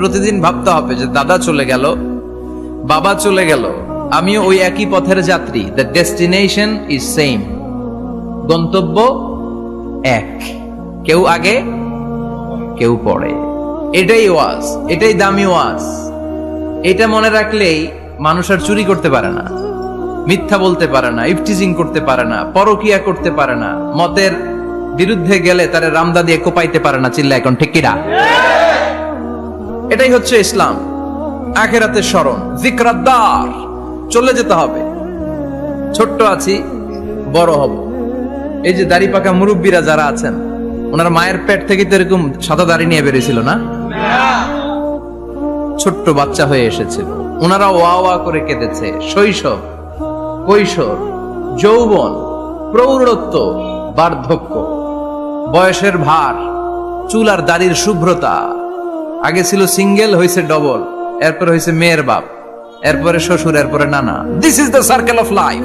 প্রতিদিন ভাবতে হবে যে দাদা চলে গেল, বাবা চলে গেল, আমিও ওই একই পথের যাত্রী। দ্য ডেস্টিনেশন ইজ সেম, গন্তব্য এক, কেউ আগে কেউ পরে। এটাই ওয়াজ, এটাই দামি ওয়াজ। এটা মনে রাখলেই মানুষ আর চুরি করতে পারে না, মিথ্যা বলতে পারে না, ইফটিজিং করতে পারে না, পরকিয়া করতে পারে না, মতের বিরুদ্ধে গেলে তারে রামদা দিয়ে কোপাইতে পারে না। চিল্লা এখন ঠিক কিনা? এটাই হচ্ছে ইসলাম। আখিরাতের স্মরণ, যিকরাদ্দার, চলে যেতে হবে। ছোট্ট আছি, বড় হব। এই যে দাড়ি পাকা মুরব্বীরা যারা আছেন, ওনারা মায়ের পেট থেকে তো এরকম সাদা দাড়ি নিয়ে বেরিয়েছিল না? ছোট্ট বাচ্চা হয়ে এসেছিল, ওনারা ওয়া ওয়া করে কেঁদেছে। শৈশব, কৈশোর, যৌবন, প্রৌঢ়ত্ব, বার্ধক্য, বয়সের ভার, চুল আর দাড়ির শুভ্রতা। আগে ছিল সিঙ্গেল, হয়েছে ডবল, এরপর হয়েছে মেয়ের বাপ, এরপরে শ্বশুর, এরপরে নানা। This is the circle of life.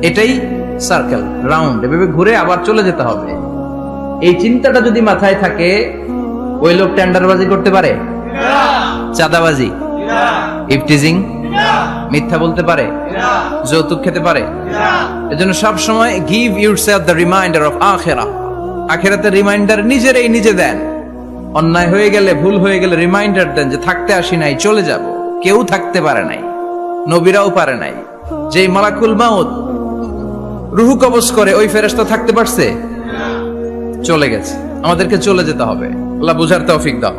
এটাই সার্কেল, রাউন্ড, এভাবে ঘুরে আবার চলে যেতে হবে। এই চিন্তাটা যদি মাথায় থাকে, ওই লোক টেন্ডারবাজি করতে পারে, চাঁদাবাজি, ইফটিজিং, মিথ্যা বলতে পারে, যৌতুক খেতে পারে। এজন্য সব সময় give yourself the reminder of আখিরাহ। আখিরাতের রিমাইন্ডার নিজেরাই নিজে দেন। অন্যায় হয়ে গেলে, ভুল হয়ে গেলে রিমাইন্ডার দেন যে থাকতে আসি নাই, চলে যাব। কেউ থাকতে পারে নাই, নবীরাও পারে নাই। যেই মালাকুল মাউত রুহু কবজ করে, ওই ফেরেশতা থাকতে পারছে? চলে গেছে। আমাদেরকে চলে যেতে হবে। আল্লাহ বুঝার তৌফিক দাও।